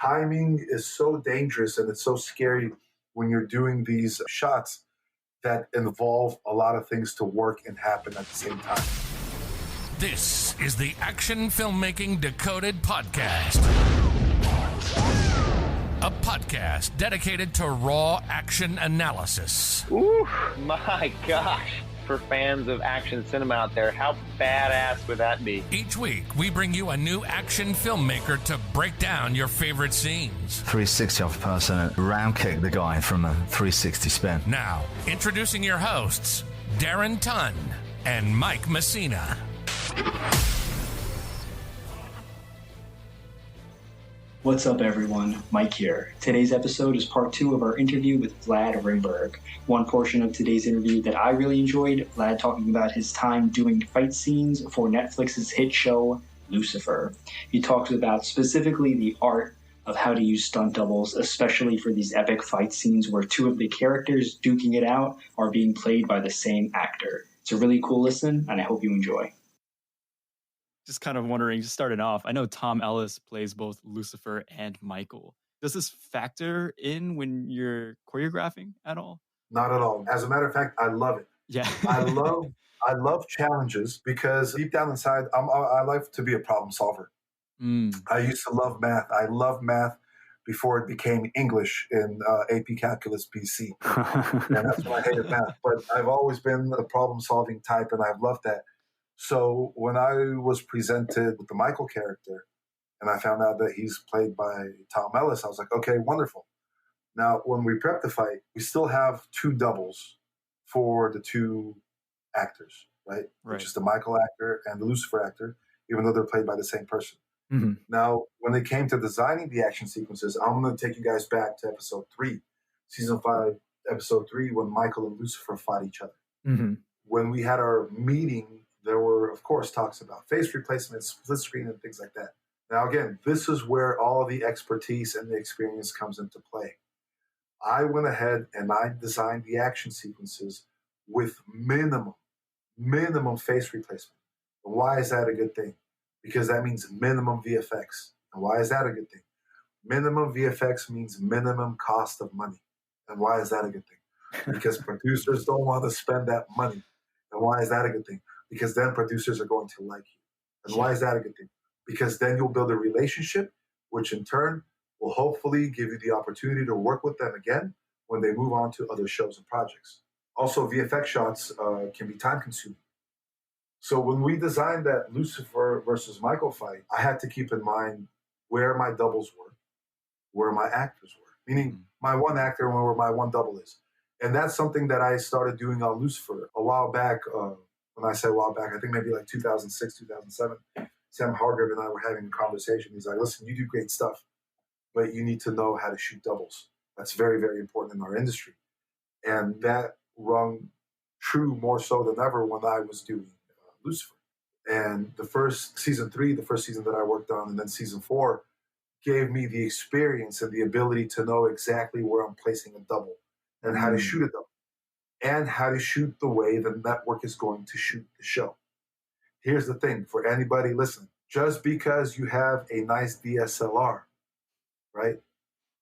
timing is so dangerous and it's so scary when you're doing these shots that involve a lot of things to work and happen at the same time. This is the Action Filmmaking Decoded Podcast. A podcast dedicated to raw action analysis. Ooh, my gosh. For fans of action cinema out there, how badass would that be? Each week, we bring you a new action filmmaker to break down your favorite scenes. 360 off person, round kick the guy from a 360 spin. Now, introducing your hosts, Darren Tunn and Mike Messina. What's up, everyone? Mike here. Today's episode is part 2 of our interview with Vlad Rimburg. One portion of today's interview that I really enjoyed, Vlad talking about his time doing fight scenes for Netflix's hit show, Lucifer. He talks about specifically the art of how to use stunt doubles, especially for these epic fight scenes where two of the characters duking it out are being played by the same actor. It's a really cool listen, and I hope you enjoy. Just kind of wondering, just starting off, I know Tom Ellis plays both Lucifer and Michael. Does this factor in when you're choreographing at all? Not at all. As a matter of fact, I love it. Yeah. I love challenges because deep down inside, I like to be a problem solver. I used to love math. I loved math before it became English in AP Calculus BC. And that's why I hated math. But I've always been the problem solving type, and I've loved that. So when I was presented with the Michael character and I found out that he's played by Tom Ellis, I was like, okay, wonderful. Now, when we prep the fight, we still have 2 doubles for the 2 actors, right? Which is the Michael actor and the Lucifer actor, even though they're played by the same person. Mm-hmm. Now, when it came to designing the action sequences, I'm going to take you guys back to episode 3, season 5, episode 3, when Michael and Lucifer fought each other. Mm-hmm. When we had our meeting, there were, of course, talks about face replacement, split screen, and things like that. Now, again, this is where all the expertise and the experience comes into play. I went ahead and I designed the action sequences with minimum face replacement. And why is that a good thing? Because that means minimum VFX. And why is that a good thing? Minimum VFX means minimum cost of money. And why is that a good thing? Because producers don't want to spend that money. And why is that a good thing? Because then producers are going to like you. And why is that a good thing? Because then you'll build a relationship, which in turn will hopefully give you the opportunity to work with them again when they move on to other shows and projects. Also, VFX shots can be time consuming. So when we designed that Lucifer versus Michael fight, I had to keep in mind where my doubles were, where my actors were, meaning my one actor and where my one double is. And that's something that I started doing on Lucifer a while back. When I say a while back, I think maybe like 2006, 2007, Sam Hargrave and I were having a conversation. He's like, listen, you do great stuff, but you need to know how to shoot doubles. That's very, very important in our industry. And that rung true more so than ever when I was doing Lucifer. And the first season 3, the first season that I worked on, and then season 4 gave me the experience and the ability to know exactly where I'm placing a double and how to shoot a double. And how to shoot the way the network is going to shoot the show. Here's the thing, for anybody listening, just because you have a nice DSLR, right,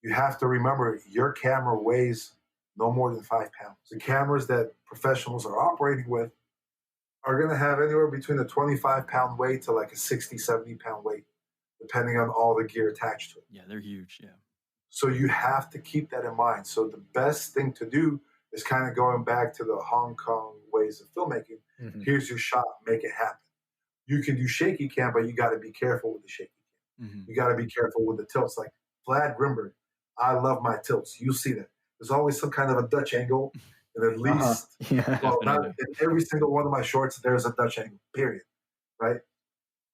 you have to remember your camera weighs no more than 5 pounds. The cameras that professionals are operating with are going to have anywhere between a 25-pound weight to like a 60, 70-pound weight, depending on all the gear attached to it. Yeah, they're huge, yeah. So you have to keep that in mind. So the best thing to do is kind of going back to the Hong Kong ways of filmmaking. Mm-hmm. Here's your shot, make it happen. You can do shaky cam, but you got to be careful with the shaky cam. Mm-hmm. You got to be careful with the tilts. Like Vlad Rimburg, I love my tilts. You'll see that. There's always some kind of a Dutch angle, and at least, not in every single one of my shorts, there's a Dutch angle, period, right?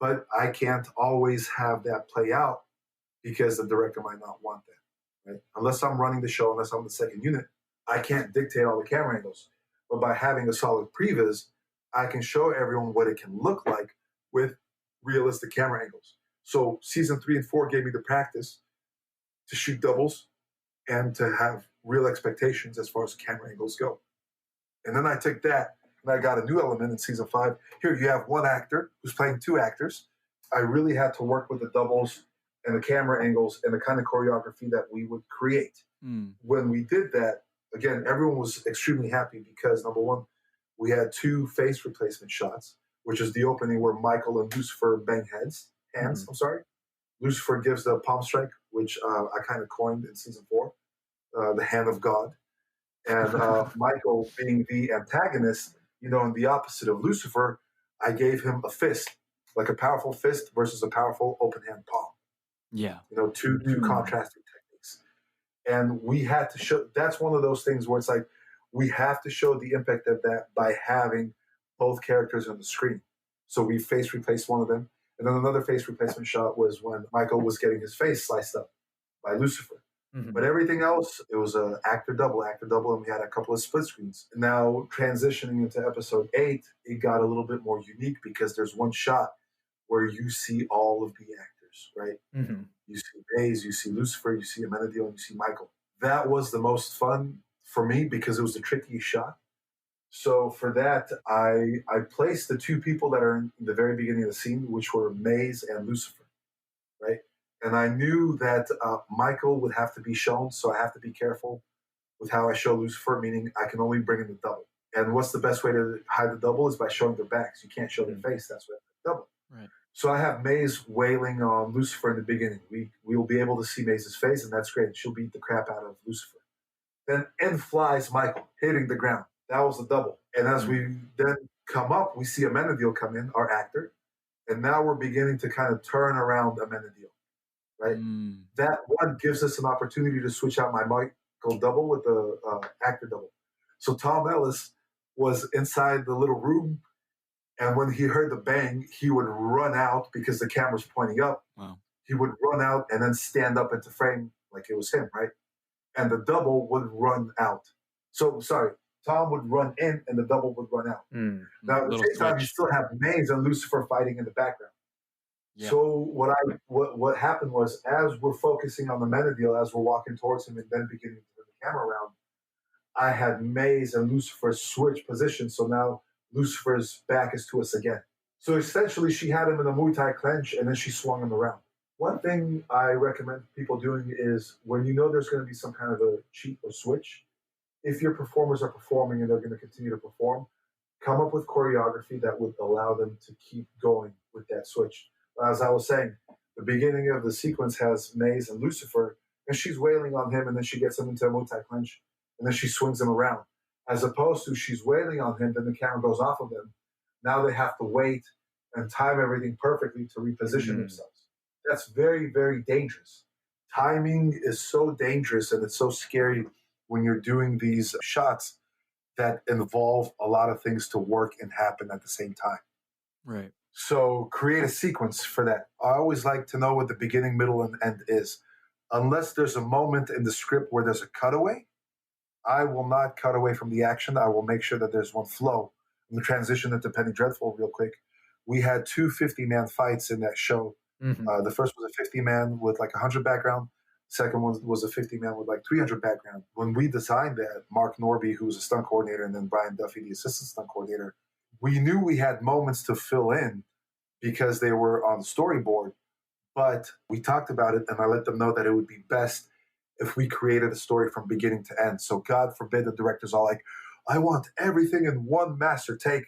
But I can't always have that play out because the director might not want that, right? Unless I'm running the show, unless I'm the second unit, I can't dictate all the camera angles. But by having a solid previs, I can show everyone what it can look like with realistic camera angles. So season 3 and 4 gave me the practice to shoot doubles and to have real expectations as far as camera angles go. And then I took that and I got a new element in season 5. Here you have one actor who's playing 2 actors. I really had to work with the doubles and the camera angles and the kind of choreography that we would create. When we did that, again, everyone was extremely happy because, number one, we had 2 face replacement shots, which is the opening where Michael and Lucifer bang hands. Lucifer gives the palm strike, which I kind of coined in season 4, the hand of God. And Michael, being the antagonist, in the opposite of Lucifer, I gave him a fist, like a powerful fist versus a powerful open hand palm. Yeah. Two contrasting techniques. And we had to show, that's one of those things where it's like, we have to show the impact of that by having both characters on the screen. So we face replaced one of them. And then another face replacement shot was when Michael was getting his face sliced up by Lucifer. But everything else, it was an actor double, and we had a couple of split screens. Now, transitioning into episode 8, it got a little bit more unique because there's one shot where you see all of the actors, right? You see Maze, you see Lucifer, you see Amenadiel, and you see Michael. That was the most fun for me because it was the trickiest shot. So for that, I placed the 2 people that are in the very beginning of the scene, which were Maze and Lucifer, right? And I knew that Michael would have to be shown, so I have to be careful with how I show Lucifer, meaning I can only bring in the double. And what's the best way to hide the double is by showing their backs. You can't show their face. That's why I have the double. Right. So I have Maze wailing on Lucifer in the beginning. We will be able to see Maze's face, and that's great. She'll beat the crap out of Lucifer. Then in flies Michael, hitting the ground. That was the double. And as we then come up, we see Amenadiel come in, our actor, and now we're beginning to kind of turn around Amenadiel, right? That one gives us an opportunity to switch out my Michael double with the actor double. So Tom Ellis was inside the little room, and when he heard the bang, he would run out because the camera's pointing up. Wow. He would run out and then stand up into frame like it was him, right? And the double would run out. So, sorry, Tom would run in and the double would run out. Now, at the same time, you still have Maze and Lucifer fighting in the background. Yeah. So what happened was, as we're focusing on the Amenadiel, as we're walking towards him and then beginning to turn the camera around, I had Maze and Lucifer switch positions. So now Lucifer's back is to us again. So essentially, she had him in a Muay Thai clench and then she swung him around. One thing I recommend people doing is when you know there's going to be some kind of a cheat or switch, if your performers are performing and they're going to continue to perform, come up with choreography that would allow them to keep going with that switch. As I was saying, the beginning of the sequence has Maze and Lucifer, and she's wailing on him, and then she gets him into a Muay Thai clench, and then she swings him around. As opposed to she's wailing on him, then the camera goes off of them. Now they have to wait and time everything perfectly to reposition themselves. That's very, very dangerous. Timing is so dangerous, and it's so scary when you're doing these shots that involve a lot of things to work and happen at the same time. Right. So create a sequence for that. I always like to know what the beginning, middle, and end is. Unless there's a moment in the script where there's a cutaway, I will not cut away from the action. I will make sure that there's one flow. I'm going to transition into Penny Dreadful real quick. We had 2 50-man fights in that show. The first was a 50-man with like 100 background. Second one was a 50-man with like 300 background. When we designed that, Mark Norby, who was a stunt coordinator, and then Brian Duffy, the assistant stunt coordinator, we knew we had moments to fill in because they were on the storyboard. But we talked about it, and I let them know that it would be best if we created a story from beginning to end. So God forbid the director's all like, I want everything in one master take.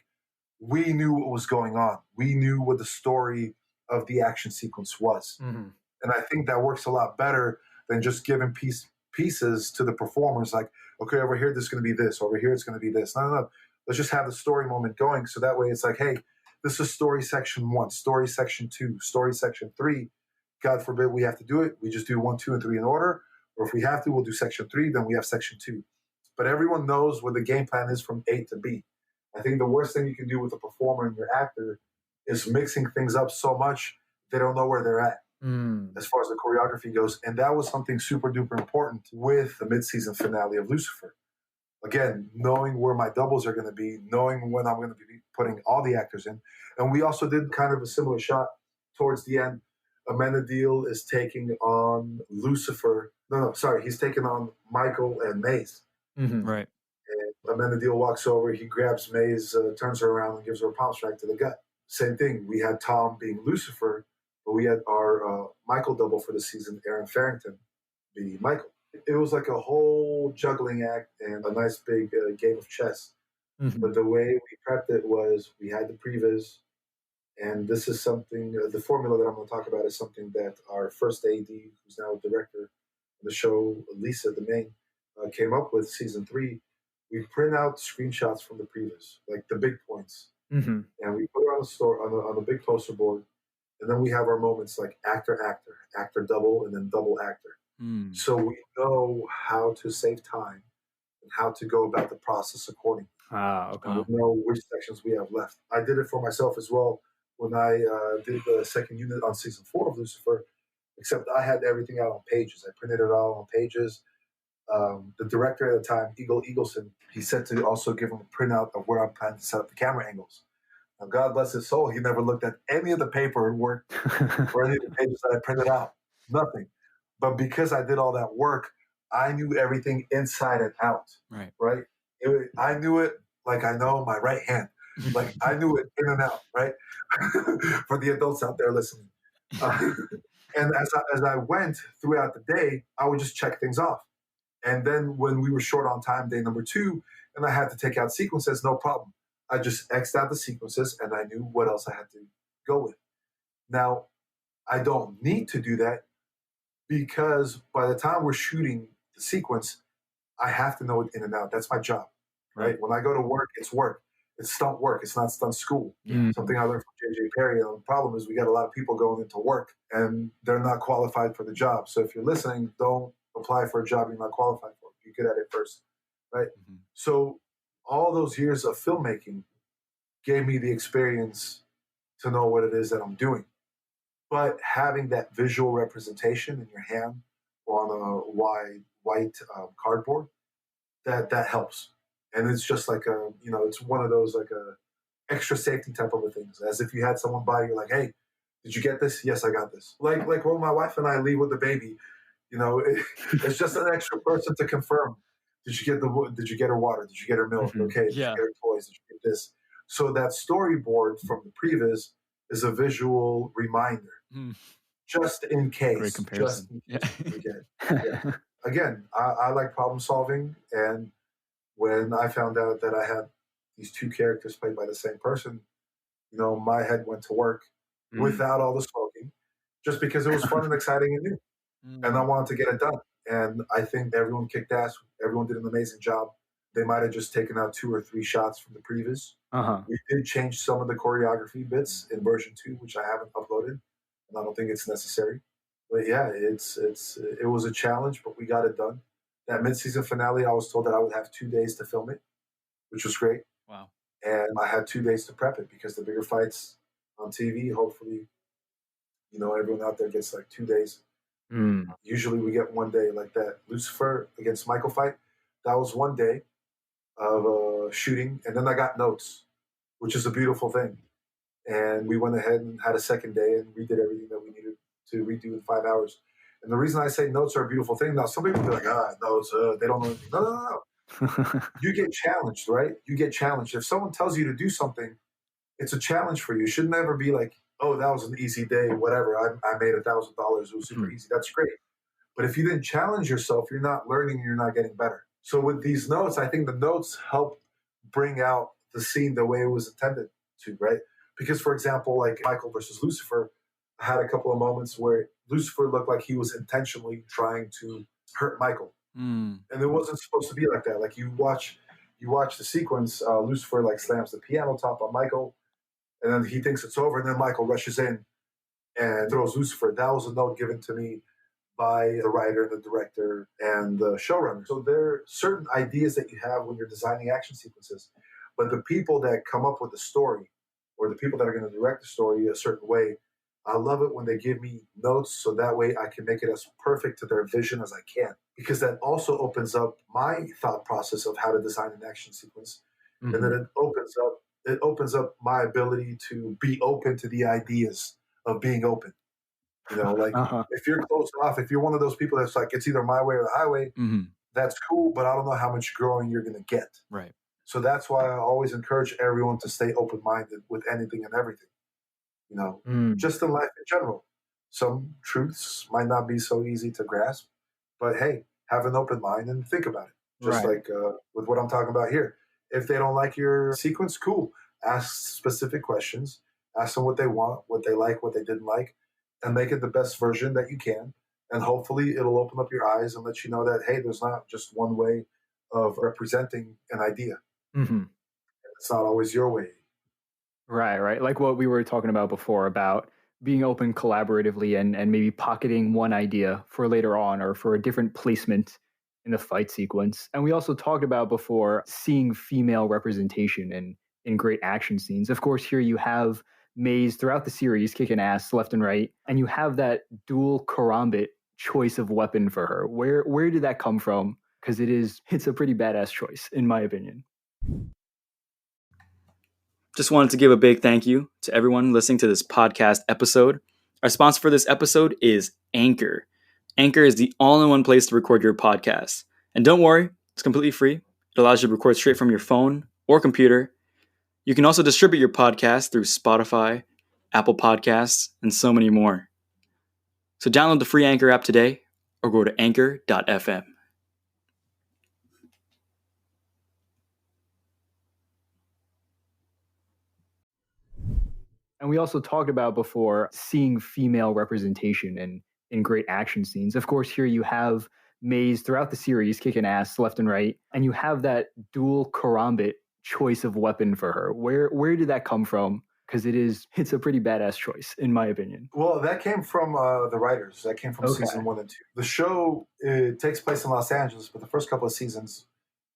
We knew what was going on. We knew what the story of the action sequence was. And I think that works a lot better than just giving pieces to the performers like, okay, over here, this is going to be this. Over here, it's going to be this. No. Let's just have the story moment going. So that way it's like, hey, this is story section 1, story section 2, story section 3. God forbid we have to do it. We just do 1, 2, and 3 in order. Or if we have to, we'll do section 3, then we have section 2. But everyone knows what the game plan is from A to B. I think the worst thing you can do with a performer and your actor is mixing things up so much they don't know where they're at as far as the choreography goes. And that was something super duper important with the mid-season finale of Lucifer. Again, knowing where my doubles are going to be, knowing when I'm going to be putting all the actors in. And we also did kind of a similar shot towards the end. Amenadiel is taking on Lucifer. He's taking on Michael and Maze. Right. And Amenadiel walks over, he grabs Maze, turns her around, and gives her a palm strike to the gut. Same thing. We had Tom being Lucifer, But we had our Michael double for the season, Aaron Farrington, be Michael. It was like a whole juggling act and a nice big game of chess. Mm-hmm. But the way we prepped it was we had the previs, and this is something, the formula that I'm going to talk about is something that our first AD, who's now a director of the show, Lisa Domain, came up with season 3. We print out screenshots from the previs, like the big points, and we put it on the store on the big poster board, and then we have our moments like actor, double, and then double actor. So we know how to save time and how to go about the process accordingly. Okay. We know which sections we have left. I did it for myself as well when I did the second unit on season 4 of Lucifer, except I had everything out on pages. I printed it all on pages. The director at the time, Eagleson, he said to also give him a printout of where I'm planning to set up the camera angles. Now, God bless his soul, he never looked at any of the paperwork or any of the pages that I printed out. Nothing. But because I did all that work, I knew everything inside and out. Right? I knew it like I know my right hand. Like I knew it in and out, right? For the adults out there listening. And as I went throughout the day, I would just check things off. And then when we were short on time, day number 2, and I had to take out sequences, no problem. I just X'd out the sequences and I knew what else I had to go with. Now, I don't need to do that because by the time we're shooting the sequence, I have to know it in and out. That's my job, right? When I go to work, it's work. It's stunt work. It's not stunt school. Something I learned from J.J. Perry. And the problem is we got a lot of people going into work and they're not qualified for the job. So if you're listening, don't apply for a job you're not qualified for. Be good at it first, right? So all those years of filmmaking gave me the experience to know what it is that I'm doing. But having that visual representation in your hand on a white cardboard, that helps. And it's just like it's one of those like a extra safety type of things. As if you had someone by you, like, hey, did you get this? Yes, I got this. Like when my wife and I leave with the baby, it's just an extra person to confirm. Did you get her water? Did you get her milk? Okay. Did you get her toys? Did you get this? So that storyboard from the previs is a visual reminder, just in case. Great comparison. Again, I like problem solving, and when I found out that I had these 2 characters played by the same person, my head went to work without all the smoking, just because it was fun and exciting and new. And I wanted to get it done. And I think everyone kicked ass. Everyone did an amazing job. They might have just taken out 2 or 3 shots from the previs. We did change some of the choreography bits in version 2, which I haven't uploaded, and I don't think it's necessary. But yeah, it was a challenge, but we got it done. That mid-season finale, I was told that I would have 2 days to film it, which was great. Wow. And I had 2 days to prep it because the bigger fights on TV, hopefully, everyone out there gets like 2 days. Usually we get 1 day like that. Lucifer against Michael fight, that was 1 day of shooting. And then I got notes, which is a beautiful thing. And we went ahead and had a second day and redid everything that we needed to redo in 5 hours. And the reason I say notes are a beautiful thing, now some people be like, notes, they don't know anything. No. You get challenged, right? You get challenged. If someone tells you to do something, it's a challenge for you. It should never be like, oh, that was an easy day, whatever. I made $1,000. It was super easy. That's great. But if you didn't challenge yourself, you're not learning and you're not getting better. So with these notes, I think the notes help bring out the scene the way it was intended to, right? Because, for example, like Michael versus Lucifer, I had a couple of moments where Lucifer looked like he was intentionally trying to hurt Michael. And it wasn't supposed to be like that. Like you watch the sequence, Lucifer like slams the piano top on Michael, and then he thinks it's over, and then Michael rushes in and throws Lucifer. That was a note given to me by the writer, the director, and the showrunner. So there are certain ideas that you have when you're designing action sequences, but the people that come up with the story or the people that are going to direct the story a certain way, I love it when they give me notes so that way I can make it as perfect to their vision as I can, because that also opens up my thought process of how to design an action sequence. And then it opens up my ability to be open to the ideas of being open. If you're closed off, if you're one of those people that's like, it's either my way or the highway, that's cool, but I don't know how much growing you're going to get. Right. So that's why I always encourage everyone to stay open-minded with anything and everything, just in life in general. Some truths might not be so easy to grasp, but hey, have an open mind and think about it. Just like with what I'm talking about here. If they don't like your sequence, cool. Ask specific questions. Ask them what they want, what they like, what they didn't like, and make it the best version that you can. And hopefully it'll open up your eyes and let you know that, hey, there's not just one way of representing an idea. Mm-hmm. It's not always your way. Right. Like what we were talking about before about being open collaboratively and maybe pocketing one idea for later on or for a different placement in the fight sequence. And we also talked about before seeing female representation in great action scenes. Of course, here you have Maze throughout the series kicking ass left and right, and you have that dual karambit choice of weapon for her. Where did that come from? Because it's a pretty badass choice, in my opinion. Just wanted to give a big thank you to everyone listening to this podcast episode. Our sponsor for this episode is Anchor. Anchor is the all-in-one place to record your podcast. And don't worry, it's completely free. It allows you to record straight from your phone or computer. You can also distribute your podcast through Spotify, Apple Podcasts, and so many more. So download the free Anchor app today or go to anchor.fm. And we also talked about before seeing female representation in great action scenes. Of course, here you have Maze throughout the series kicking ass left and right, and you have that dual karambit choice of weapon for her. Where did that come from? Because it's a pretty badass choice, in my opinion. Well, that came from the writers. That came from season 1 and 2. The show takes place in Los Angeles, but the first couple of seasons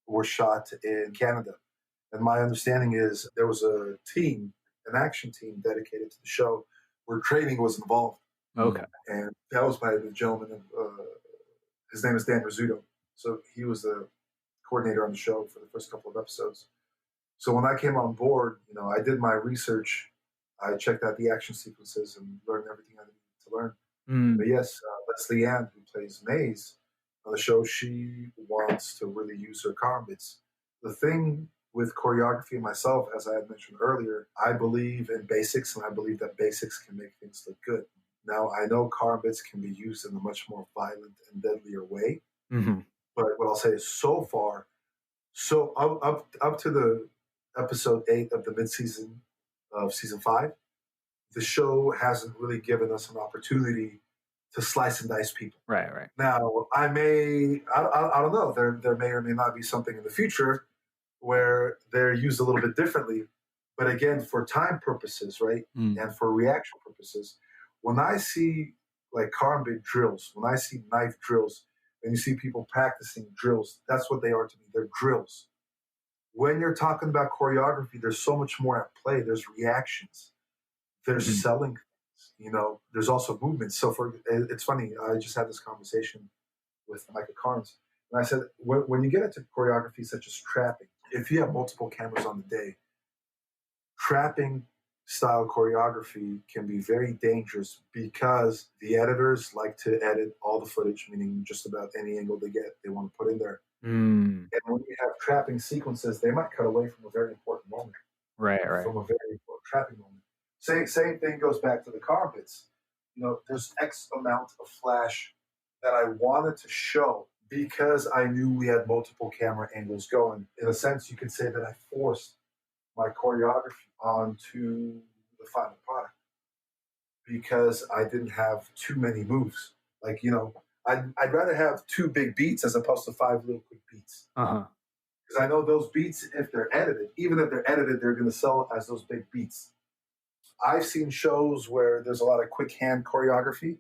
were shot in Canada. And my understanding is there was a team, an action team dedicated to the show where training was involved. Okay. And that was by the gentleman, his name is Dan Rizzuto. So he was the coordinator on the show for the first couple of episodes. So when I came on board, I did my research. I checked out the action sequences and learned everything I needed to learn. But yes, Leslie Ann, who plays Maze on the show, she wants to really use her karambits. The thing with choreography and myself, as I had mentioned earlier, I believe in basics, and I believe that basics can make things look good. Now, I know karambits can be used in a much more violent and deadlier way. Mm-hmm. But what I'll say is so far, up to the episode 8 of the mid-season of season 5, the show hasn't really given us an opportunity to slice and dice people. Right. Now, I don't know, there may or may not be something in the future where they're used a little bit differently. But again, for time purposes, right, and for reaction purposes, when I see like karambit drills, when I see knife drills, and you see people practicing drills, that's what they are to me. They're drills. When you're talking about choreography, there's so much more at play. There's reactions. There's selling things. There's also movements. So it's funny. I just had this conversation with Micah Carnes, and I said, when you get into choreography such as trapping, if you have multiple cameras on the day, trapping style choreography can be very dangerous because the editors like to edit all the footage, meaning just about any angle they want to put in there. And when you have trapping sequences, they might cut away from a very important moment. Right. From a very important trapping moment. Same thing goes back to the karambits. There's X amount of flash that I wanted to show because I knew we had multiple camera angles going. In a sense, you could say that I forced my choreography onto the final product because I didn't have too many moves. Like, I'd rather have 2 big beats as opposed to 5 little quick beats. Because I know those beats, if they're edited, even if they're edited, they're going to sell as those big beats. I've seen shows where there's a lot of quick hand choreography,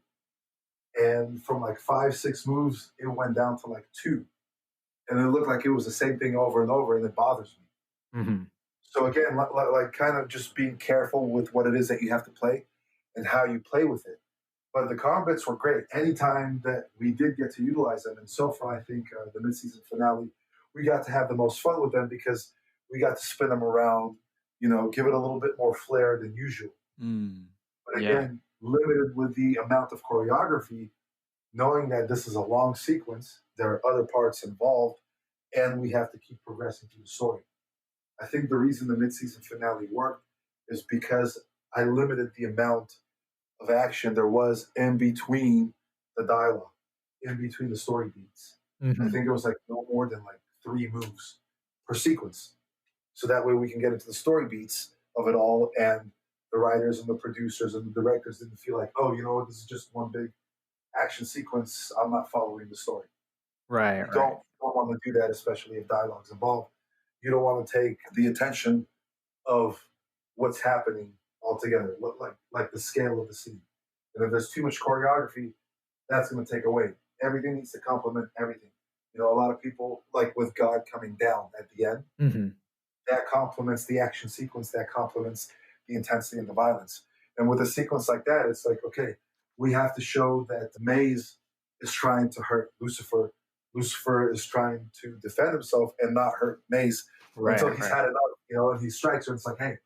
and from like 5, 6 moves, it went down to like 2. And it looked like it was the same thing over and over, and it bothers me. So again, like kind of just being careful with what it is that you have to play and how you play with it. But the karambits were great. Anytime that we did get to utilize them, and so far I think the mid-season finale, we got to have the most fun with them because we got to spin them around, give it a little bit more flair than usual. But again, limited with the amount of choreography, knowing that this is a long sequence, there are other parts involved, and we have to keep progressing through the story. I think the reason the mid-season finale worked is because I limited the amount of action there was in between the dialogue, in between the story beats. I think it was like no more than like 3 moves per sequence. So that way we can get into the story beats of it all, and the writers and the producers and the directors didn't feel like, oh, you know what, this is just one big action sequence. I'm not following the story. Right. You don't want to do that, especially if dialogue's involved. You don't want to take the attention of what's happening altogether, like the scale of the scene. And if there's too much choreography, that's going to take away. Everything needs to complement everything. You know, a lot of people, like with God coming down at the end, that complements the action sequence, that complements the intensity and the violence. And with a sequence like that, it's like, okay, we have to show that Maze is trying to hurt Lucifer. Lucifer is trying to defend himself and not hurt Maze until he's had enough, you know, and he strikes her and it's like, hey,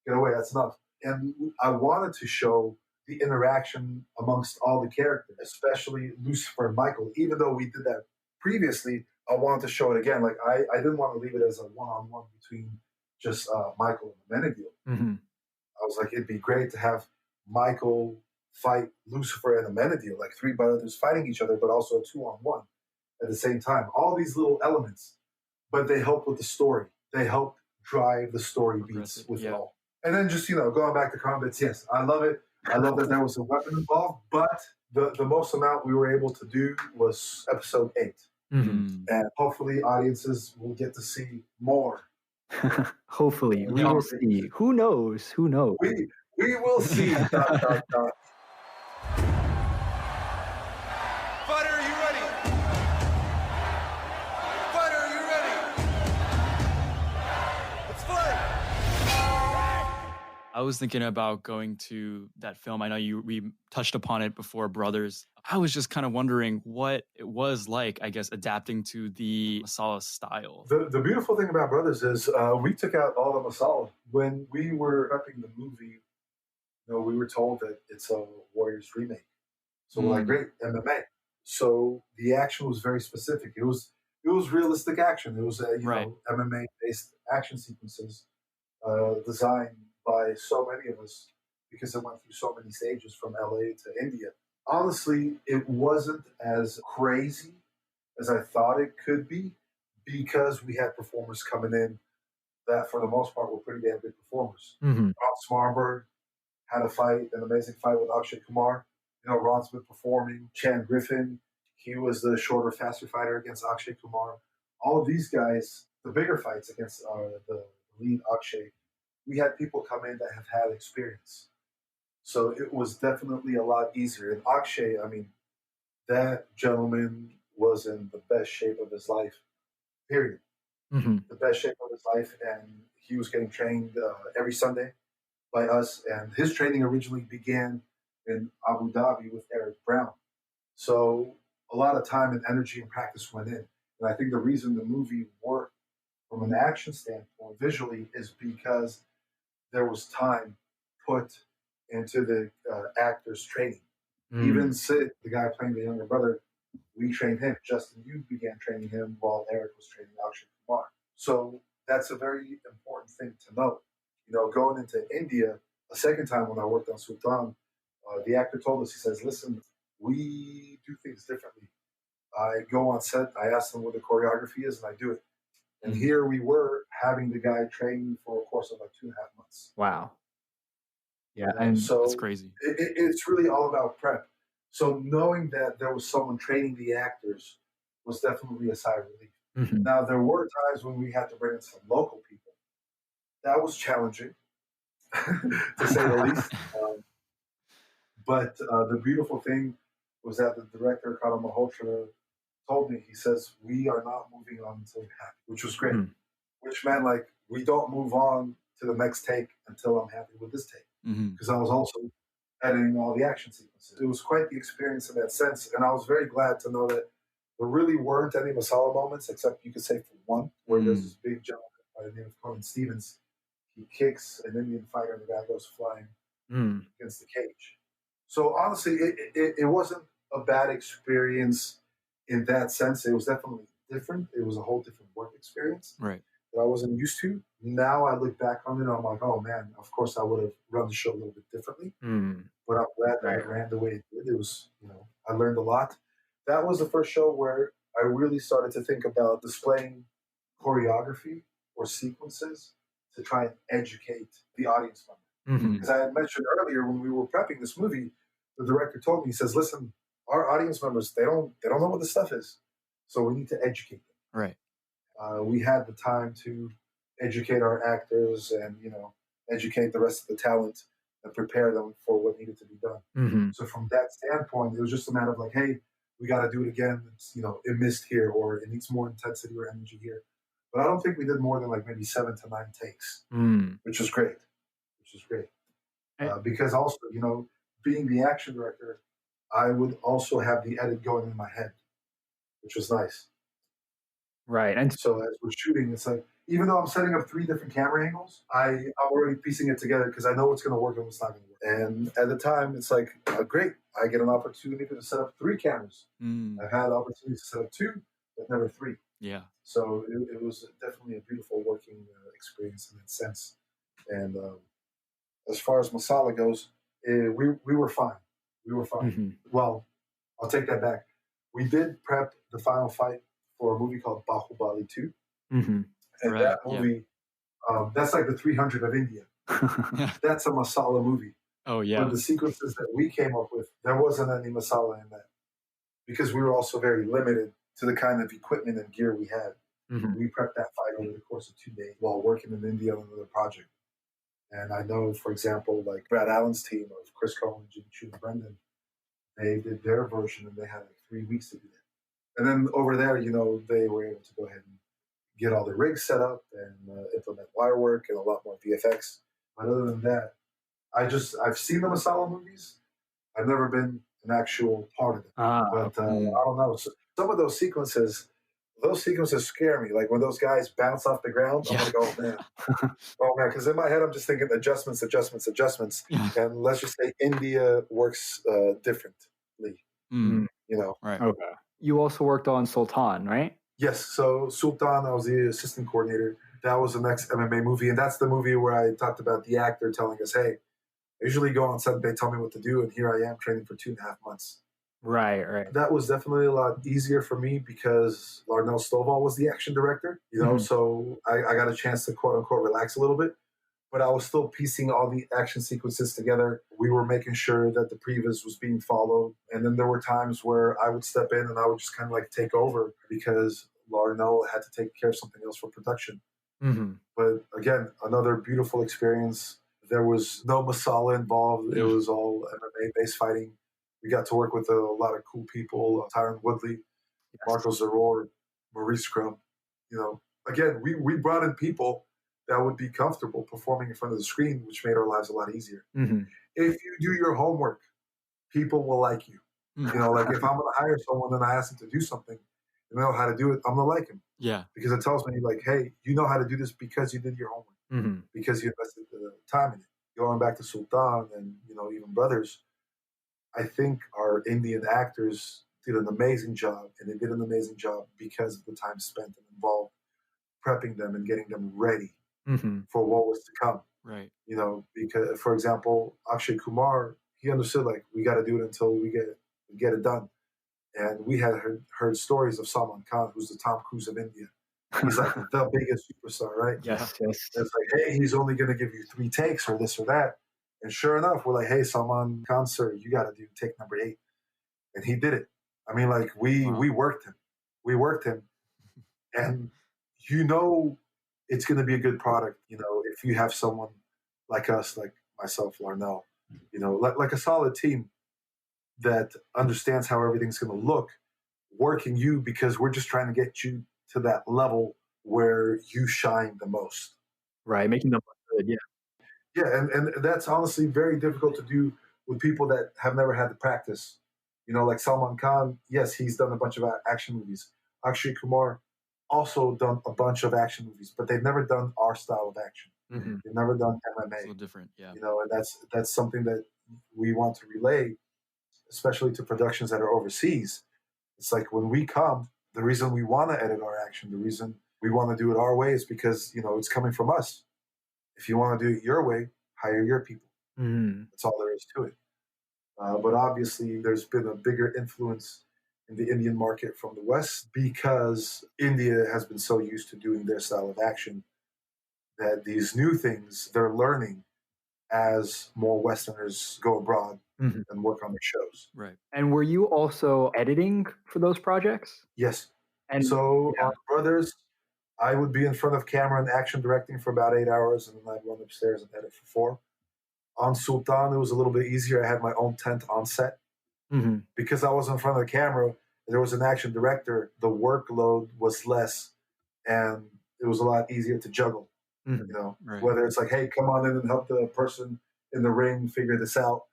get away, that's enough. And I wanted to show the interaction amongst all the characters, especially Lucifer and Michael. Even though we did that previously, I wanted to show it again. Like, I didn't want to leave it as a one-on-one between just Michael and Amenadiel. I was like, it'd be great to have Michael fight Lucifer and Amenadiel, like 3 brothers fighting each other, but also a 2-on-1 at the same time. All these little elements, but they help with the story. They help drive the story beats with it all. And then just, you know, going back to combats, yes, I love it. I love that there was a weapon involved, but the most amount we were able to do was episode 8. And hopefully audiences will get to see more. Hopefully. We will see. Who knows? Who knows? We will see. Fighter, are you ready? Fighter, are you ready? Let's fight! I was thinking about going to that film. I know we touched upon it before, Brothers. I was just kind of wondering what it was like, I guess, adapting to the Masala style. The beautiful thing about Brothers is we took out all the Masala. When we were prepping the movie, you know, we were told that it's a Warriors remake. So we're like, great, MMA. So the action was very specific. It was realistic action. It was know, MMA-based action sequences designed by so many of us because it went through so many stages from LA to India. Honestly, it wasn't as crazy as I thought it could be because we had performers coming in that, for the most part, were pretty damn good performers. Ron Smarberg had an amazing fight with Akshay Kumar. You know, Ron's been performing. Chan Griffin, he was the shorter, faster fighter against Akshay Kumar. All of these guys, the bigger fights against the lead Akshay, we had people come in that have had experience. So it was definitely a lot easier. And Akshay, I mean, that gentleman was in the best shape of his life, period. The best shape of his life. And he was getting trained every Sunday by us. And his training originally began in Abu Dhabi with Eric Brown. So a lot of time and energy and practice went in. And I think the reason the movie worked from an action standpoint visually is because there was time put into the actors' training. Even Sid, the guy playing the younger brother, we trained him. Justin Yu began training him while Eric was training Akshay Kumar. So that's a very important thing to note. You know, going into India, a second time when I worked on Sultan, the actor told us, he says, listen, we do things differently. I go on set, I ask them what the choreography is, and I do it. And here we were having the guy train for a course of like 2.5 months. Wow. Yeah, and so that's crazy. It's really all about prep. So knowing that there was someone training the actors was definitely a sigh of relief. Now, there were times when we had to bring in some local people. That was challenging, to say the least. But the beautiful thing was that the director, Kala Malhotra, told me, he says, we are not moving on until we're happy, which was great. Which meant, like, we don't move on to the next take until I'm happy with this take. Because I was also editing all the action sequences. It was quite the experience in that sense. And I was very glad to know that there really weren't any Masala moments, except you could say for one, where there's this big gentleman by the name of Conan Stevens. He kicks an Indian fighter and the guy goes flying against the cage. So honestly, it wasn't a bad experience in that sense. It was definitely different. It was a whole different work experience. Right. that I wasn't used to. Now I look back on it, I'm like, oh man, of course I would have run the show a little bit differently. But I'm glad that I ran the way it did. It was, I learned a lot. That was the first show where I really started to think about displaying choreography or sequences to try and educate the audience member. Because I had mentioned earlier when we were prepping this movie, the director told me, he says, listen, our audience members, they don't know what this stuff is. So we need to educate them. Right. We had the time to educate our actors and, educate the rest of the talent and prepare them for what needed to be done. So from that standpoint, it was just a matter of like, hey, we got to do it again. It's, it missed here, or it needs more intensity or energy here. But I don't think we did more than like maybe 7 to 9 takes, which was great. Because also, being the action director, I would also have the edit going in my head, which was nice. Right. And so as we're shooting, it's like, even though I'm setting up 3 different camera angles, I'm already piecing it together because I know what's going to work and what's not going to work. And at the time, it's like, great, I get an opportunity to set up 3 cameras. I've had opportunities to set up 2, but never 3. Yeah. So it was definitely a beautiful working experience in that sense. And as far as Masala goes, we were fine. We were fine. Well, I'll take that back. We did prep the final fight for a movie called Bahubali 2. And that movie, that's like the 300 of India. That's a Masala movie. Oh, yeah. But the sequences that we came up with, there wasn't any Masala in that. Because we were also very limited to the kind of equipment and gear we had. We prepped that fight over the course of 2 days while working in India on another project. And I know, for example, like Brad Allen's team of Chris Cohen, Jim Chu, and Brendan, they did their version and they had like 3 weeks to do that. And then over there, they were able to go ahead and get all the rigs set up and implement wire work and a lot more VFX. But other than that, I've seen the Masala movies. I've never been an actual part of it. But I don't know. So some of those sequences scare me. Like when those guys bounce off the ground, I'm like, oh man. Because in my head, I'm just thinking adjustments. And let's just say India works differently. Right. Okay. You also worked on Sultan, right? Yes. So Sultan, I was the assistant coordinator. That was the next MMA movie. And that's the movie where I talked about the actor telling us, hey, I usually go on set and they tell me what to do. And here I am training for 2.5 months. Right. That was definitely a lot easier for me because Larnell Stovall was the action director, so I got a chance to quote unquote relax a little bit, but I was still piecing all the action sequences together. We were making sure that the previs was being followed. And then there were times where I would step in and I would just kind of like take over because Larnell had to take care of something else for production. But again, another beautiful experience. There was no Masala involved. It was all MMA-based fighting. We got to work with a lot of cool people, Tyron Woodley, Marco Zaror, Maurice Crum. Again, we brought in people that would be comfortable performing in front of the screen, which made our lives a lot easier. If you do your homework, people will like you. Like if I'm going to hire someone and I ask them to do something and they know how to do it, I'm going to like him. Yeah. Because it tells me like, hey, you know how to do this because you did your homework, because you invested the time in it. Going back to Sultan and, even Brothers, I think our Indian actors did an amazing job, and they did an amazing job because of the time spent and involved prepping them and getting them ready for what was to come. Right. Because, for example, Akshay Kumar, he understood, like, we got to do it until we get it done. And we had heard stories of Salman Khan, who's the Tom Cruise of India. He's like the biggest superstar, right? Yes. It's like, hey, he's only going to give you 3 takes or this or that. And sure enough, we're like, hey, Salman Khan, sir, you got to do take number 8. And he did it. I mean, like, we worked him. We worked him. And it's going to be a good product, if you have someone like us, like myself, Larnell, like a solid team that understands how everything's going to look, working you because we're just trying to get you to that level where you shine the most. Right, making them look good, yeah. Yeah, and that's honestly very difficult to do with people that have never had the practice. Like Salman Khan, yes, he's done a bunch of action movies. Akshay Kumar also done a bunch of action movies, but they've never done our style of action. They've never done MMA. It's a little different, yeah. And that's something that we want to relay, especially to productions that are overseas. It's like when we come, the reason we want to edit our action, the reason we want to do it our way, it's because, it's coming from us. If you want to do it your way, hire your people. That's all there is to it. But obviously, there's been a bigger influence in the Indian market from the West because India has been so used to doing their style of action that these new things they're learning as more Westerners go abroad and work on their shows. Right. And were you also editing for those projects? Yes. And so on Brothers, I would be in front of camera and action directing for about 8 hours, and then I'd run upstairs and edit for 4. On Sultan, it was a little bit easier. I had my own tent on set. Because I was in front of the camera, there was an action director, the workload was less, and it was a lot easier to juggle. Whether it's like, hey, come on in and help the person in the ring figure this out,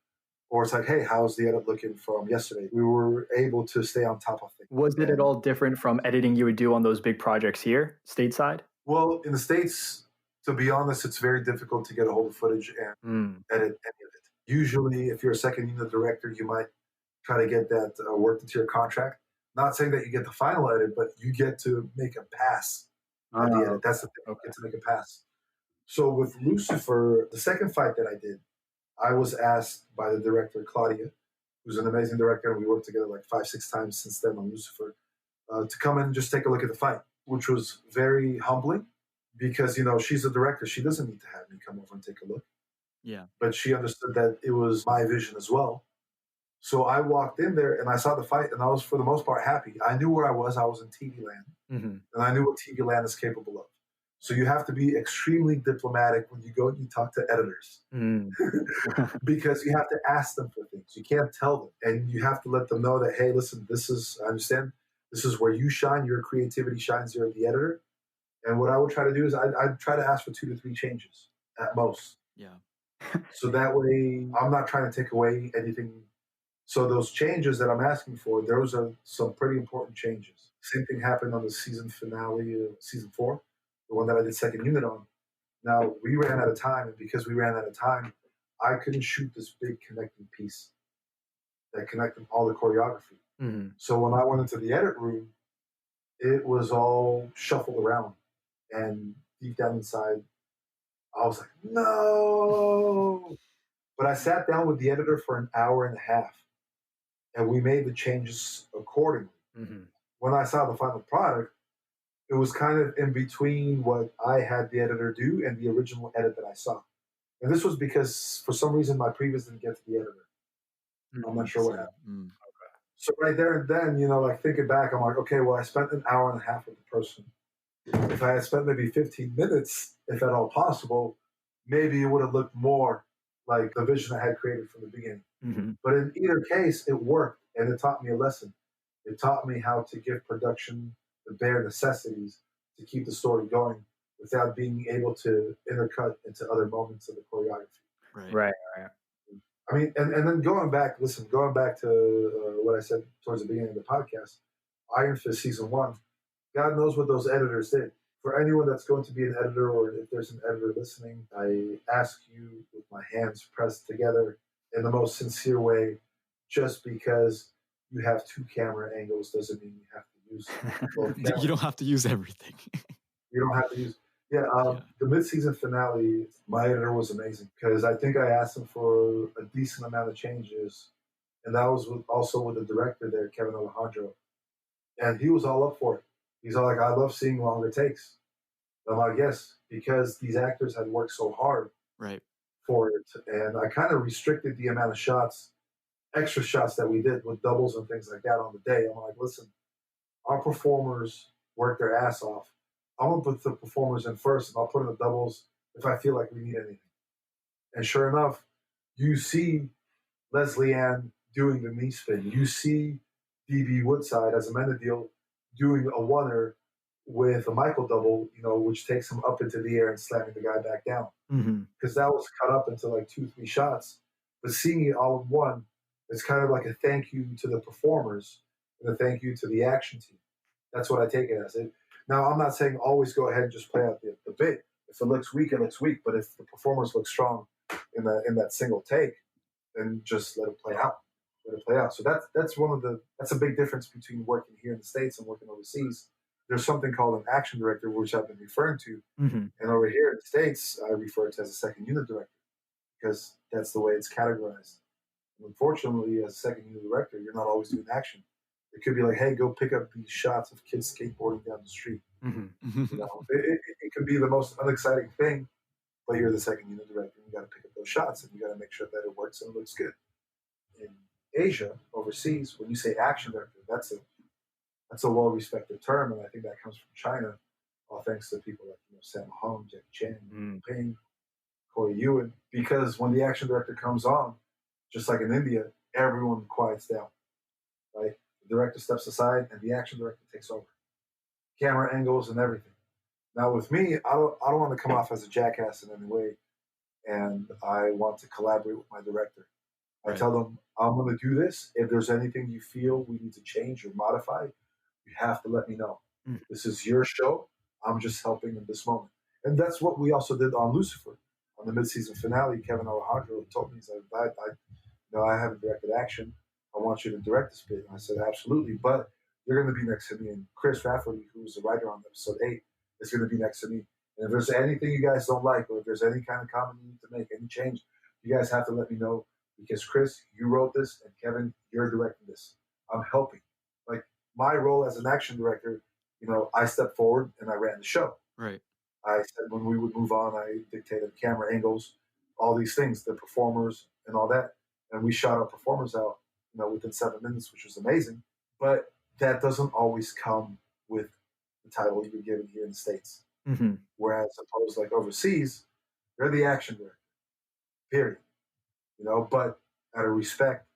or it's like, hey, how's the edit looking from yesterday? We were able to stay on top of things. Was it at all different from editing you would do on those big projects here, stateside? Well, in the States, to be honest, it's very difficult to get a hold of footage and edit any of it. Usually, if you're a second unit director, you might try to get that worked into your contract. Not saying that you get the final edit, but you get to make a pass at the edit. That's the thing. You get to make a pass. So with Lucifer, the second fight that I did, I was asked by the director, Claudia, who's an amazing director, and we worked together like 5-6 times since then on Lucifer, to come in and just take a look at the fight, which was very humbling because, she's a director. She doesn't need to have me come over and take a look. Yeah. But she understood that it was my vision as well. So I walked in there and I saw the fight, and I was, for the most part, happy. I knew where I was. I was in TV land, and I knew what TV land is capable of. So you have to be extremely diplomatic when you go and you talk to editors because you have to ask them for things. You can't tell them, and you have to let them know that, hey, listen, I understand this is where you shine. Your creativity shines. You're the editor. And what I would try to do is I'd try to ask for 2 to 3 changes at most. Yeah. So that way I'm not trying to take away anything. So those changes that I'm asking for, those are some pretty important changes. Same thing happened on the season finale of season 4, the one that I did second unit on. Now, we ran out of time, and because we ran out of time, I couldn't shoot this big connecting piece that connected all the choreography. So when I went into the edit room, it was all shuffled around. And deep down inside, I was like, no. But I sat down with the editor for an hour and a half, and we made the changes accordingly. When I saw the final product, it was kind of in between what I had the editor do and the original edit that I saw. And this was because, for some reason, my previous didn't get to the editor. I'm not sure what happened. So right there and then, thinking back, I'm like, okay, well, I spent an hour and a half with the person. If I had spent maybe 15 minutes, if at all possible, maybe it would have looked more like the vision I had created from the beginning. But in either case, it worked, and it taught me a lesson. It taught me how to give production the bare necessities to keep the story going without being able to intercut into other moments of the choreography. Right. I mean, and then going back to what I said towards the beginning of the podcast, Iron Fist season 1, God knows what those editors did. For anyone that's going to be an editor, or if there's an editor listening, I ask you with my hands pressed together in the most sincere way, just because you have 2 camera angles doesn't mean you have to use both cameras. You don't have to use everything. You don't have to use. The mid-season finale, my editor was amazing because I think I asked him for a decent amount of changes, and that was also with the director there, Kevin Alejandro, and he was all up for it. He's all like, I love seeing longer takes. I'm like, yes, because these actors had worked so hard for it, and I kind of restricted the amount of shots, extra shots that we did with doubles and things like that on the day. I'm like, listen, our performers work their ass off. I'm going to put the performers in first, and I'll put in the doubles if I feel like we need anything. And sure enough, you see Leslie Ann doing the knee spin. You see D.B. Woodside as a Menadil doing a oneer with a Michael double, which takes him up into the air and slamming the guy back down. Because that was cut up into like 2-3 shots. But seeing it all in one, it's kind of like a thank you to the performers and a thank you to the action team. That's what I take it as. Now, I'm not saying always go ahead and just play out the bit. If it looks weak, it looks weak. But if the performers look strong in that single take, then just let it play out. Let it play out. So that's a big difference between working here in the States and working overseas. there's something called an action director, which I've been referring to. Mm-hmm. And over here in the States, I refer to it as a second unit director because that's the way it's categorized. And unfortunately, as a second unit director, you're not always doing action. It could be like, hey, go pick up these shots of kids skateboarding down the street. Mm-hmm. You know, it could be the most unexciting thing, but you're the second unit director. And you got to pick up those shots, and you got to make sure that it works and it looks good. In Asia, overseas, when you say action director, that's a well-respected term, and I think that comes from China, all thanks to people like Sam Hong, Jackie Chan, Ping, Corey Ewan. Because when the action director comes on, just like in India, everyone quiets down. Right? The director steps aside, and the action director takes over. Camera angles and everything. Now, with me, I don't want to come off as a jackass in any way, and I want to collaborate with my director. I tell them, I'm going to do this. If there's anything you feel we need to change or modify, you have to let me know. This is your show. I'm just helping in this moment. And that's what we also did on Lucifer. On the mid-season finale, Kevin Alejandro told me, he's like, I haven't directed action. I want you to direct this bit. And I said, absolutely. But you're going to be next to me. And Chris Rafferty, who's the writer on episode 8, is going to be next to me. And if there's anything you guys don't like, or if there's any kind of comment you need to make, any change, you guys have to let me know. Because Chris, you wrote this, and Kevin, you're directing this. I'm helping. Like, my role as an action director, I stepped forward and I ran the show. Right. I said when we would move on, I dictated camera angles, all these things, the performers and all that. And we shot our performers out, within 7 minutes, which was amazing. But that doesn't always come with the title you're given here in the States. Mm-hmm. Whereas, suppose like overseas, they're the action director, period. But out of respect,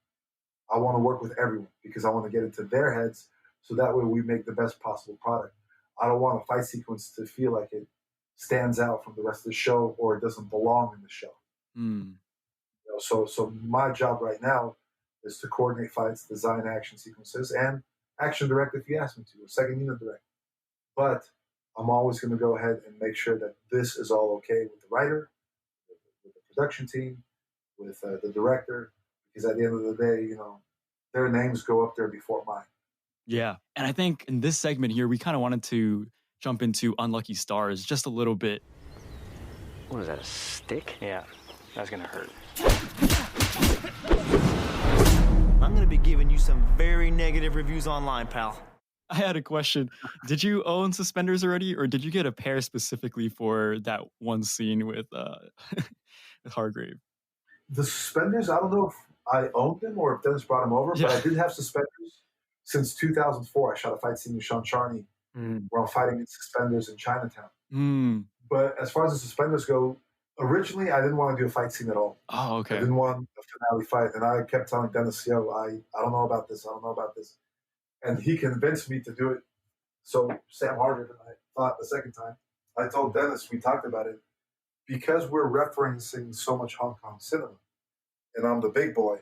I want to work with everyone because I want to get into their heads so that way we make the best possible product. I don't want a fight sequence to feel like it stands out from the rest of the show or it doesn't belong in the show. So my job right now is to coordinate fights, design action sequences, and action direct if you ask me to, or second unit direct. But I'm always going to go ahead and make sure that this is all okay with the writer, with the production team, with the director, because at the end of the day, their names go up there before mine. Yeah. And I think in this segment here, we kind of wanted to jump into Unlucky Stars just a little bit. What is that, a stick? Yeah, that's going to hurt. I'm going to be giving you some very negative reviews online, pal. I had a question. Did you own suspenders already, or did you get a pair specifically for that one scene with Hargrave? The suspenders, I don't know if I owned them or if Dennis brought them over, but I did have suspenders since 2004. I shot a fight scene with Sean Charney where I'm fighting in suspenders in Chinatown. But as far as the suspenders go, originally I didn't want to do a fight scene at all. Oh, okay. I didn't want a finale fight. And I kept telling Dennis, I don't know about this. I don't know about this. And he convinced me to do it. So Sam Hargrave and I fought the second time. I told Dennis, we talked about it, because we're referencing so much Hong Kong cinema, and I'm the big boy,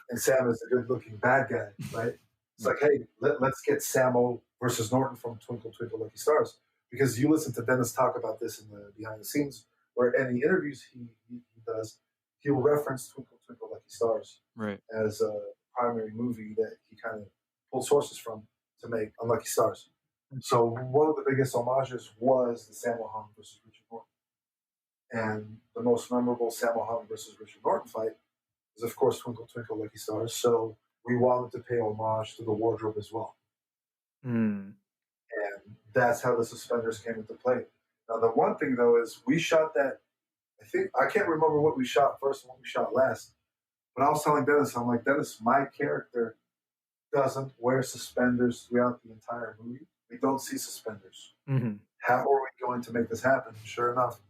and Sam is the good-looking bad guy, right? It's like, hey, let's get Samo versus Norton from Twinkle Twinkle Lucky Stars, because you listen to Dennis talk about this in the behind the scenes, or any interviews he does, he'll reference Twinkle Twinkle Lucky Stars as a primary movie that he kind of pulled sources from to make Unlucky Stars. So one of the biggest homages was the Sammo Hung versus Richard Norton. And the most memorable Sammo Hung versus Richard Norton fight is, of course, Twinkle Twinkle Lucky Stars. So we wanted to pay homage to the wardrobe as well. And that's how the suspenders came into play. Now, the one thing, though, is we shot that, I can't remember what we shot first and what we shot last, but I was telling Dennis, I'm like, Dennis, my character doesn't wear suspenders throughout the entire movie. We don't see suspenders. How are we going to make this happen? Sure enough,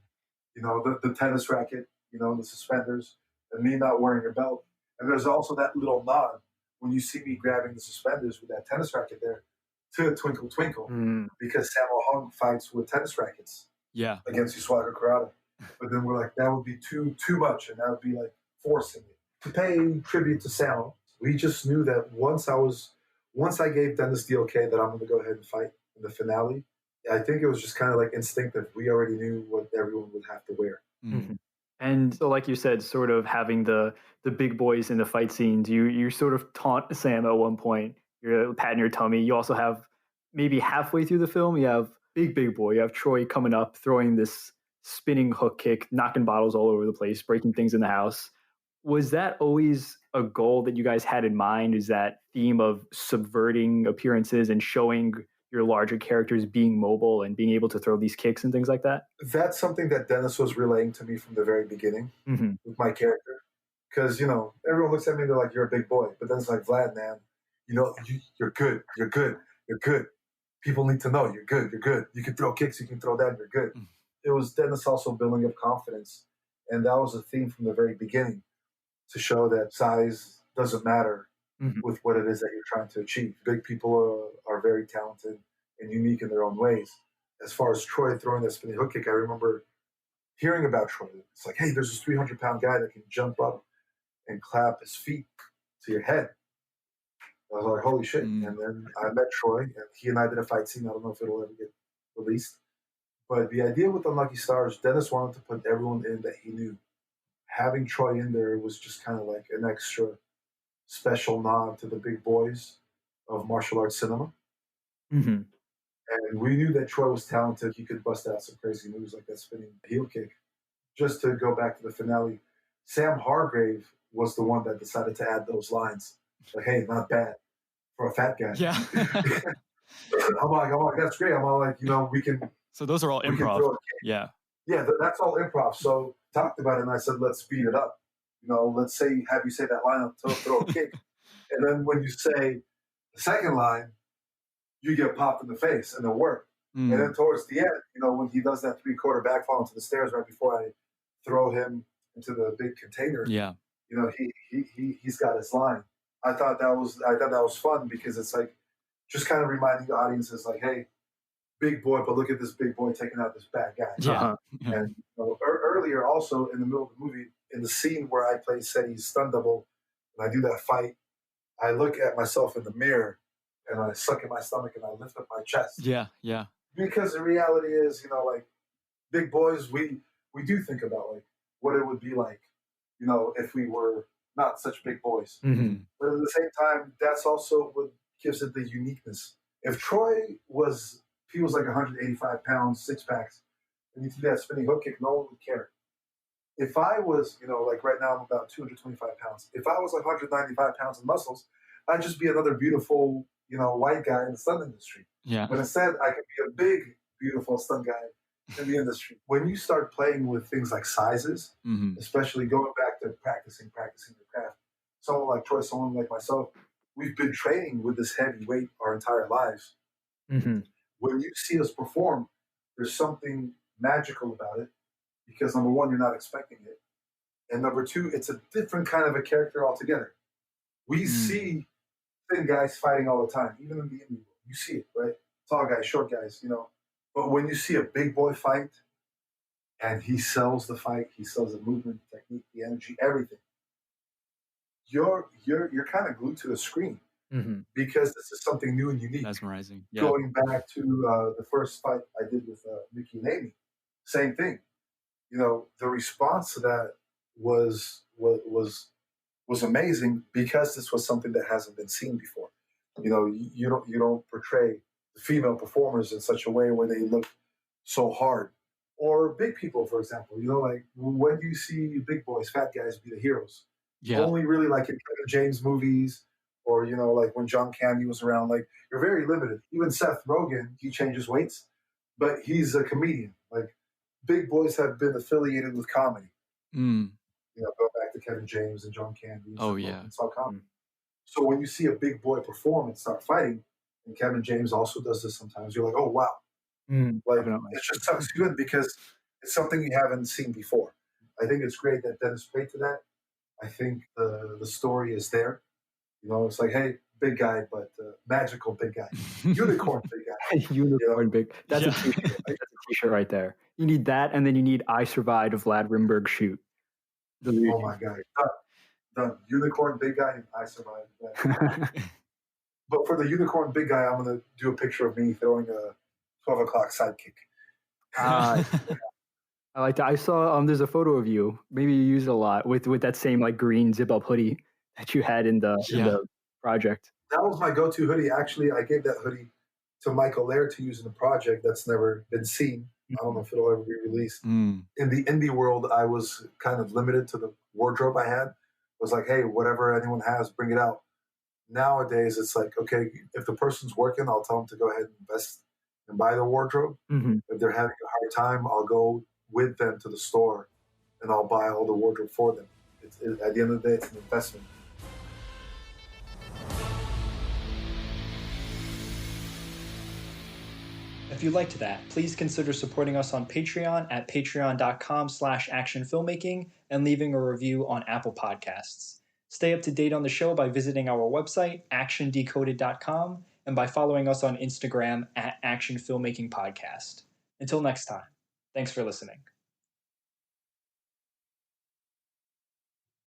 the tennis racket, the suspenders, and me not wearing a belt. And there's also that little nod when you see me grabbing the suspenders with that tennis racket there to Twinkle Twinkle, because Sammo Hung fights with tennis rackets against Uswaga Kurata. But then we're like, that would be too much, and that would be like forcing it. To pay tribute to Sammo, we just knew that once I gave Dennis the okay that I'm going to go ahead and fight in the finale, I think it was just kind of like instinctive. We already knew what everyone would have to wear. And so, like you said, sort of having the big boys in the fight scenes, you sort of taunt Sam at one point. You're patting your tummy. You also have maybe halfway through the film, you have big boy. You have Troy coming up, throwing this spinning hook kick, knocking bottles all over the place, breaking things in the house. Was that always a goal that you guys had in mind? Is that theme of subverting appearances and showing your larger characters being mobile and being able to throw these kicks and things like that? That's something that Dennis was relaying to me from the very beginning with my character. Because, everyone looks at me and they're like, you're a big boy. But then it's like, Vlad, man, you're good. You're good. You're good. People need to know you're good. You're good. You can throw kicks. You can throw that. You're good. It was Dennis also building up confidence. And that was a theme from the very beginning, to show that size doesn't matter with what it is that you're trying to achieve. Big people are very talented and unique in their own ways. As far as Troy throwing that spinning hook kick, I remember hearing about Troy. It's like, hey, there's this 300-pound guy that can jump up and clap his feet to your head. I was like, holy shit. And then I met Troy, and he and I did a fight scene. I don't know if it'll ever get released. But the idea with Unlucky Stars, Dennis wanted to put everyone in that he knew. Having Troy in there was just kind of like an extra special nod to the big boys of martial arts cinema. And we knew that Troy was talented. He could bust out some crazy moves like that spinning heel kick. Just to go back to the finale, Sam Hargrave was the one that decided to add those lines. Like, hey, not bad for a fat guy. Yeah. I'm like, that's great. I'm all like, we can. So those are all improv. Yeah. Yeah, that's all improv. So talked about it, and I said, let's speed it up. Let's have you say that line up to throw a kick. And then when you say the second line, you get popped in the face, and it'll work. And then towards the end, when he does that 3/4 backfall into the stairs right before I throw him into the big container, he's got his line. I thought that was fun, because it's like just kind of reminding the audiences, like, hey, big boy, but look at this big boy taking out this bad guy. Yeah. And earlier, also in the middle of the movie, in the scene where I play Seti's stunt double, and I do that fight, I look at myself in the mirror, and I suck in my stomach, and I lift up my chest. Yeah. Because the reality is, like, big boys, we do think about, like, what it would be like, if we were not such big boys. But at the same time, that's also what gives it the uniqueness. If Troy was like 185 pounds, 6-packs, and you do that spinning hook kick, no one would care. If I was, like right now I'm about 225 pounds. If I was 195 pounds in muscles, I'd just be another beautiful, white guy in the stunt industry. Yeah. But instead, I could be a big, beautiful stunt guy in the industry. When you start playing with things like sizes, especially going back to practicing the craft, someone like Troy, someone like myself, we've been training with this heavy weight our entire lives. When you see us perform, there's something magical about it, because number one, you're not expecting it. And number two, it's a different kind of a character altogether. We see thin guys fighting all the time, even in the indie world. You see it, right? Tall guys, short guys, But when you see a big boy fight, and he sells the fight, he sells the movement, the technique, the energy, everything, you're kind of glued to the screen. Because this is something new and unique. Mesmerizing. Yeah. Going back to the first fight I did with Mickey and Amy, same thing. The response to that was amazing, because this was something that hasn't been seen before. You don't portray the female performers in such a way where they look so hard, or big people, for example. Like, when do you see big boys, fat guys be the heroes? Only really like in Kevin James movies. Or, like when John Candy was around, like, you're very limited. Even Seth Rogen, he changes weights, but he's a comedian. Like, big boys have been affiliated with comedy. Go back to Kevin James and John Candy. It's all comedy. So when you see a big boy perform and start fighting, and Kevin James also does this sometimes, you're like, oh, wow. Like, it just sucks good, because it's something you haven't seen before. I think it's great that Dennis played to that. I think the story is there. It's like, hey, big guy, but magical big guy. Unicorn big guy. Unicorn big. That's a t-shirt. That's a t-shirt right there. You need that, and then you need I Survived, Vlad Rimburg shoot. Oh, my God. Done. Unicorn big guy, and I Survived. But for the unicorn big guy, I'm going to do a picture of me throwing a 12 o'clock sidekick. I like that. I saw there's a photo of you. Maybe you use it a lot with that same like green zip-up hoodie that you had in the project. That was my go-to hoodie. Actually, I gave that hoodie to Michael Laird to use in a project that's never been seen. I don't know if it'll ever be released. In the indie world, I was kind of limited to the wardrobe I had. It was like, hey, whatever anyone has, bring it out. Nowadays, it's like, okay, if the person's working, I'll tell them to go ahead and invest and buy the wardrobe. If they're having a hard time, I'll go with them to the store and I'll buy all the wardrobe for them. At the end of the day, it's an investment. If you liked that, please consider supporting us on Patreon at patreon.com/actionfilmmaking and leaving a review on Apple Podcasts. Stay up to date on the show by visiting our website, actiondecoded.com, and by following us on Instagram at Action Filmmaking Podcast. Until next time, thanks for listening.